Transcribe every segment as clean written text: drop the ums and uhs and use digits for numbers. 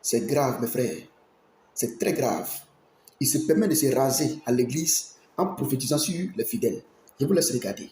C'est grave, mes frères. C'est très grave. Il se permet de se raser à l'église en prophétisant sur les fidèles. Je vous laisse regarder.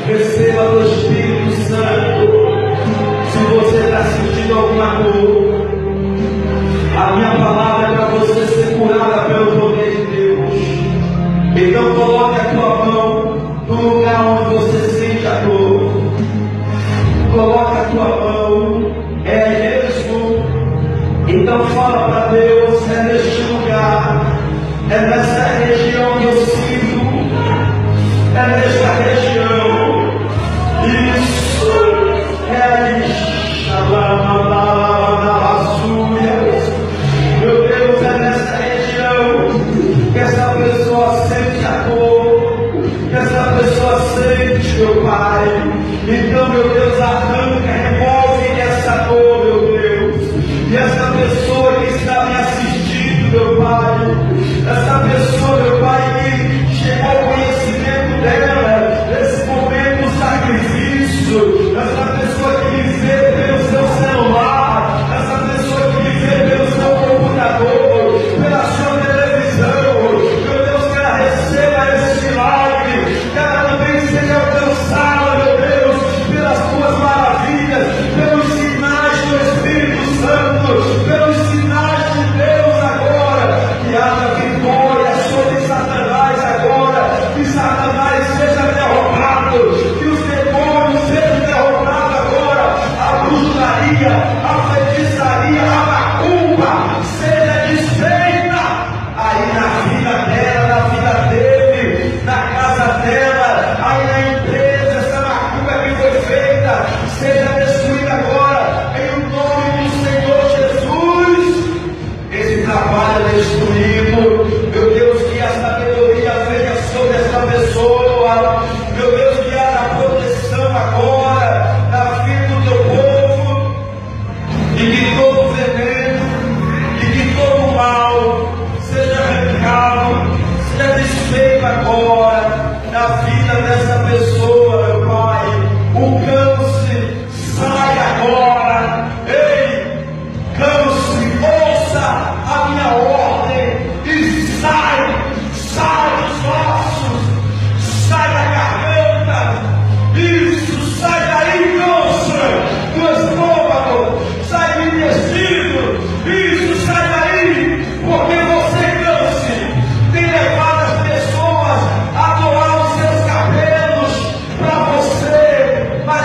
Receba do Espírito Santo. Se você está sentindo alguma dor, a minha palavra é para você ser curada pelo poder de Deus. Então coloque a tua mão no lugar onde você sente a dor. Coloque a tua mão, é mesmo. Então fala para Deus, é neste lugar, é nessa região que eu sinto, é nesta região. Isso é ali. Meu Deus, é nessa região que essa pessoa sente a dor, que essa pessoa sente, meu Pai. Então, meu Deus, arranca, remove essa dor, meu Deus. E essa pessoa que está me assistindo, meu Pai, essa pessoa, meu Pai, que chegou ao conhecimento dela, nesse momento do sacrifício, essa pessoa que me vê pelo seu celular, essa pessoa que me vê pelo seu computador, pela sua televisão, meu Deus, que ela receba esse milagre, que ela também seja alcançada, meu Deus, pelas tuas maravilhas, pelos sinais do Espírito Santo, pelos sinais de Deus agora, que haja vitória sobre Satanás agora, que Satanás seja derrotado, que os demônios sejam derrotados agora, a bruxaria, a feitiçaria, a macumba seja desfeita aí na vida dela, na vida dele, na casa dela, aí na empresa, essa macumba que foi feita seja destruída agora, em nome do Senhor Jesus. Esse trabalho é destruído, meu Deus, que a sabedoria venha sobre essa pessoa, meu Deus, que haja proteção agora na vida do teu povo, e que todo veneno, e que todo mal seja arrancado, seja desfeito agora na vida dessa pessoa, meu Pai. O câncer sai agora. Ei, câncer, ouça a minha ordem e sai dos ossos, sai da garganta, isso, sai daí, câncer, do estômago, sai do intestino, isso, sai daí, porque você, câncer, tem levado as pessoas a doar os seus cabelos para você, mas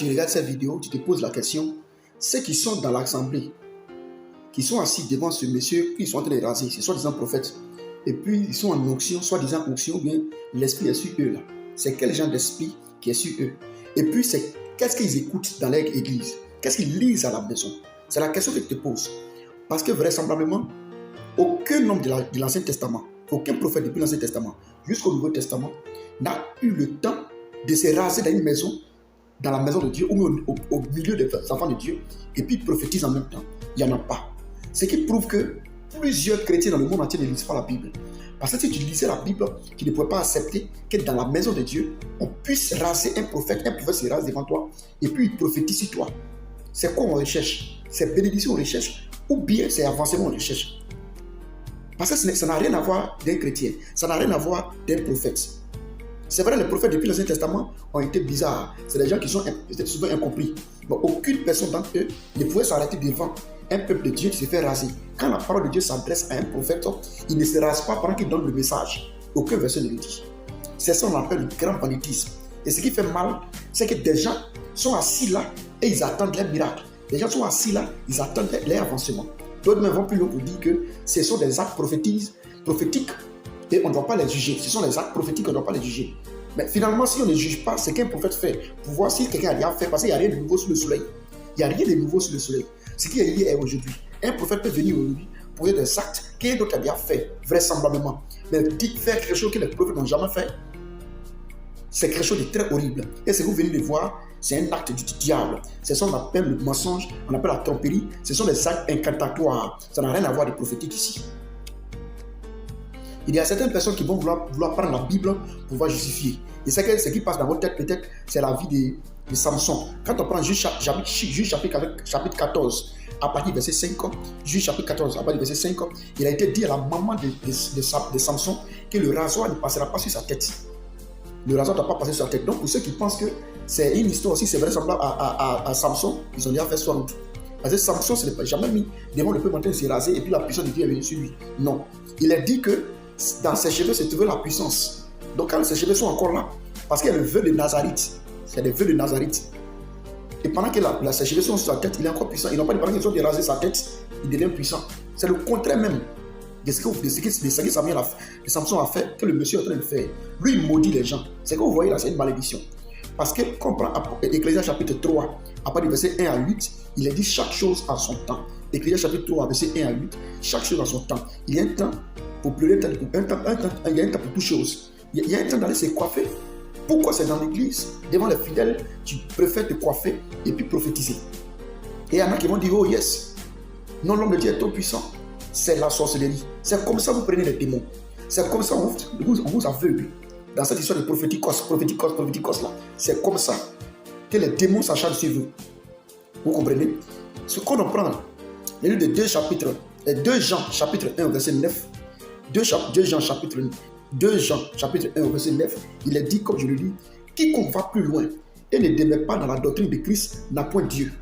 tu regardes cette vidéo, tu te poses la question, ceux qui sont dans l'assemblée, qui sont assis devant ce monsieur, qui sont en train de raser, c'est soi-disant prophètes, et puis ils sont en onction, soi-disant onction, bien l'esprit est sur eux là. C'est quel genre d'esprit qui est sur eux? Et puis c'est qu'est-ce qu'ils écoutent dans leur église? Qu'est-ce qu'ils lisent à la maison? C'est la question que tu te poses. Parce que vraisemblablement, aucun homme de l'Ancien Testament, aucun prophète depuis l'Ancien Testament jusqu'au Nouveau Testament n'a eu le temps de se raser dans une maison, dans la maison de Dieu, ou au milieu des enfants de Dieu, et puis prophétise en même temps. Il n'y en a pas. Ce qui prouve que plusieurs chrétiens dans le monde entier ne lisent pas la Bible. Parce que si tu lisais la Bible, tu ne pourrais pas accepter que dans la maison de Dieu, on puisse raser un prophète se rase devant toi, et puis il prophétise sur toi. C'est quoi on recherche? C'est bénédiction on recherche, ou bien c'est avancement on recherche. Parce que ça n'a rien à voir d'un chrétien, ça n'a rien à voir d'un prophète. C'est vrai, les prophètes depuis l'Ancien Testament ont été bizarres. C'est des gens qui sont souvent incompris. Mais aucune personne d'entre eux ne pouvait s'arrêter devant un peuple de Dieu qui se fait raser. Quand la parole de Dieu s'adresse à un prophète, il ne se rase pas pendant qu'il donne le message. Aucun verset ne le dit. C'est ça qu'on appelle le grand banditisme. Et ce qui fait mal, c'est que des gens sont assis là et ils attendent les miracles. Les gens sont assis là, ils attendent les avancements. D'autres même vont plus loin pour dire que ce sont des actes prophétiques et on ne doit pas les juger. Ce sont des actes prophétiques, on ne doit pas les juger. Mais finalement, si on ne juge pas ce qu'un prophète fait, pour voir si quelqu'un a rien fait, parce qu'il n'y a rien de nouveau sous le soleil. Il n'y a rien de nouveau sous le soleil. Ce qui est hier est aujourd'hui. Un prophète peut venir aujourd'hui pour faire des actes qu'un autre a bien fait, vraisemblablement. Mais faire quelque chose que les prophètes n'ont jamais fait, c'est quelque chose de très horrible. Et ce que vous venez de voir, c'est un acte du diable. C'est ce qu'on appelle le mensonge, on appelle la tromperie. Ce sont des actes incantatoires. Ça n'a rien à voir de prophétique ici. Il y a certaines personnes qui vont vouloir prendre la Bible pour pouvoir justifier. Et c'est que ce qui passe dans votre tête, peut-être, c'est la vie de Samson. Quand on prend Juge chapitre 14, à partir du verset 5, Juge chapitre 14, à partir du verset 5, il a été dit à la maman de Samson que le rasoir ne passera pas sur sa tête. Le rasoir ne doit pas passer sur sa tête. Donc, pour ceux qui pensent que c'est une histoire aussi, c'est vrai, semblable à Samson, ils ont déjà fait soit l'autre. Parce que Samson ne s'est jamais mis devant le peuple en train de se raser et puis la puissance de Dieu est venue sur lui. Non. Il a dit que dans ses cheveux se trouvait la puissance. Donc quand ses cheveux sont encore là, parce qu'il y a le vœu de Nazarite, c'est le vœu de Nazarite. Et pendant que ses cheveux sont sur sa tête, il est encore puissant. Ils n'ont pas dit pendant qu'ils ont rasé sa tête, il devient puissant. C'est le contraire même de ce que Samson a fait, que le monsieur est en train de faire. Lui, il maudit les gens. C'est que vous voyez là, c'est une malédiction. Parce que, quand on prend Ecclésiaste chapitre 3, à partir du verset 1 à 8, il est dit chaque chose en son temps. Ecclésiaste chapitre 3, verset 1 à 8, chaque chose en son temps. Il y a un temps pour pleurer, il y a un temps pour toute chose. Il y a un temps d'aller se coiffer. Pourquoi c'est dans l'église, devant les fidèles, tu préfères te coiffer et puis prophétiser? Et il y en a qui vont dire, oh yes, non, l'homme de Dieu est trop puissant. C'est la sorcellerie. C'est comme ça que vous prenez les démons. C'est comme ça qu'on vous aveugle. Dans cette histoire de prophéticos là, c'est comme ça que les démons s'acharnent sur vous. Vous comprenez? Ce qu'on en prend, le livre de 2 chapitres, 2 Jean chapitre 1 verset 9, 2 Jean chapitre 1 verset 9, il est dit, comme je le dis, quiconque va plus loin et ne demeure pas dans la doctrine de Christ n'a point Dieu.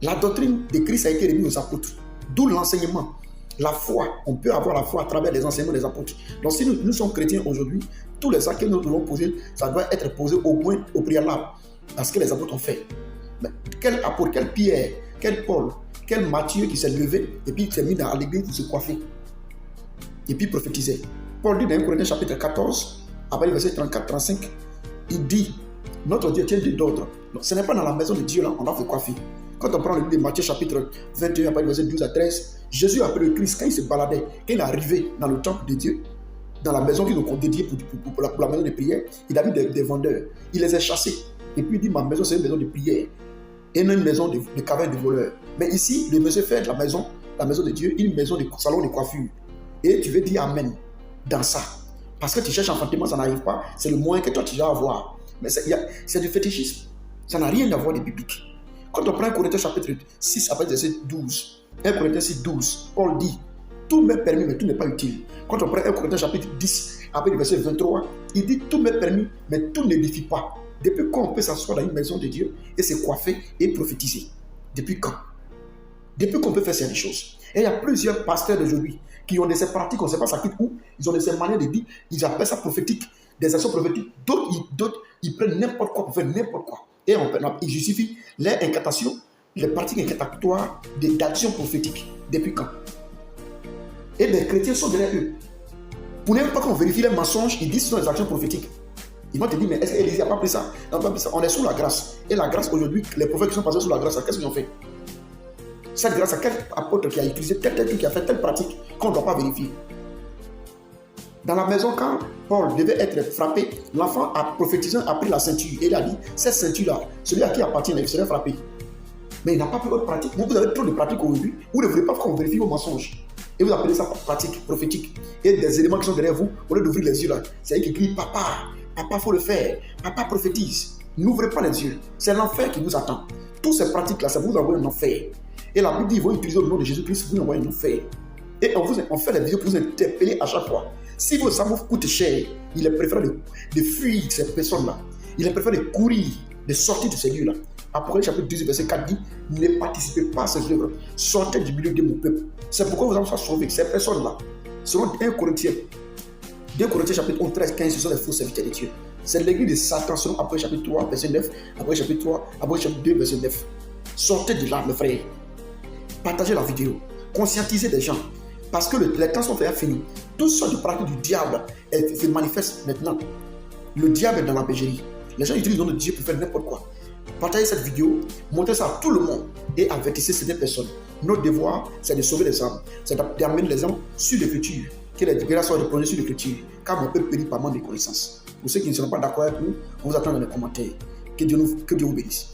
La doctrine de Christ a été remise aux apôtres, d'où l'enseignement. La foi, on peut avoir la foi à travers les enseignements des apôtres. Donc si nous sommes chrétiens aujourd'hui, tous les actes que nous devons poser, ça doit être posé au moins au préalable à ce que les apôtres ont fait. Mais quel apôtre, quel Pierre, quel Paul, quel Matthieu qui s'est levé et puis qui s'est mis à l'église pour se coiffer et puis prophétiser. Paul dit dans 1 Corinthiens chapitre 14, après le verset 34-35, il dit, notre Dieu tient d'ordre. Ce n'est pas dans la maison de Dieu là, on doit se coiffer. Quand on prend le livre de Matthieu chapitre 21, après le verset 12 à 13, Jésus a appelé le Christ quand il se baladait, quand il est arrivé dans le temple de Dieu, dans la maison qu'ils ont dédiée pour la maison de prière, il a vu des vendeurs. Il les a chassés. Et puis il dit, ma maison c'est une maison de prière et non une maison de caverne de voleurs. Mais ici, le monsieur fait de la maison de Dieu, une maison de salon de coiffure. Et tu veux dire Amen dans ça. Parce que tu cherches enfantement, ça n'arrive pas. C'est le moyen que toi tu vas avoir. Mais c'est du fétichisme. Ça n'a rien à voir de biblique. Quand on prend 1 Corinthiens chapitre 6, après verset 12, 1 Corinthiens 6, 12, Paul dit, tout m'est permis, mais tout n'est pas utile. Quand on prend 1 Corinthiens chapitre 10, après le verset 23, il dit, tout m'est permis, mais tout n'édifie pas. Depuis quand on peut s'asseoir dans une maison de Dieu et se coiffer et prophétiser? Depuis quand? Depuis qu'on peut faire ces choses. Et il y a plusieurs pasteurs d'aujourd'hui qui ont de ces pratiques, on ne sait pas ça quitte où, ils ont de ces manières de dire, ils appellent ça prophétique, des actions prophétiques. D'autres, ils prennent n'importe quoi pour faire n'importe quoi. Et il justifie les incantations, les pratiques incantatoires d'action prophétique. Depuis quand? Et les chrétiens sont derrière eux. Pour n'importe pas qu'on vérifie les mensonges, ils disent que ce sont des actions prophétiques. Ils vont te dire, mais est-ce qu'Élisée n'a pas pris ça? Non, pas pris ça. On est sous la grâce. Et la grâce aujourd'hui, les prophètes qui sont passés sous la grâce, qu'est-ce qu'ils ont fait? Cette grâce à quel apôtre qui a utilisé tel truc, qui a fait telle pratique qu'on ne doit pas vérifier? Dans la maison, quand Paul devait être frappé, l'enfant a prophétisé, a pris la ceinture et il a dit, cette ceinture-là, celui à qui appartient, il serait frappé. Mais il n'a pas pris votre pratique. Vous avez trop de pratiques aujourd'hui. Vous ne voulez pas qu'on vérifie vos mensonges. Et vous appelez ça pratique prophétique. Et des éléments qui sont derrière vous, au lieu d'ouvrir les yeux là, c'est qui crie, papa, papa, il faut le faire. Papa prophétise. N'ouvrez pas les yeux. C'est l'enfer qui vous attend. Toutes ces pratiques-là, ça vous envoie un enfer. Et la Bible dit, vous utilisez le nom de Jésus-Christ, vous envoyez un enfer. Et on fait des vidéos pour vous interpeller à chaque fois. Si vos amours vous coûtent cher, il est préférable de fuir ces personnes-là. Il est préférable de courir, de sortir de ces lieux-là. Apocalypse chapitre 12, verset 4 dit, ne participez pas à ces œuvres, sortez du milieu de mon peuple. C'est pourquoi vous allez être sauvés. Ces personnes-là, selon 1 Corinthiens, 2 Corinthiens chapitre 11, 13, 15, ce sont les faux serviteurs de Dieu. C'est l'église de Satan, selon Apocalypse chapitre 3, verset 9, Apocalypse chapitre 3, Apocalypse chapitre 2, verset 9. Sortez de là, mes frères. Partagez la vidéo. Conscientisez des gens. Parce que les temps sont finis. Tout sortes de pratiques du diable se manifestent maintenant. Le diable est dans la pégerie. Les gens utilisent le nom de Dieu pour faire n'importe quoi. Partagez cette vidéo, montrez ça à tout le monde et avertissez ces personnes. Notre devoir, c'est de sauver les âmes, c'est d'amener les âmes sur l'écriture, que les grâces soient reproduites sur l'écriture, car mon peuple périt par manque de connaissances. Pour ceux qui ne sont pas d'accord avec nous, on vous attend dans les commentaires. Que Dieu vous bénisse.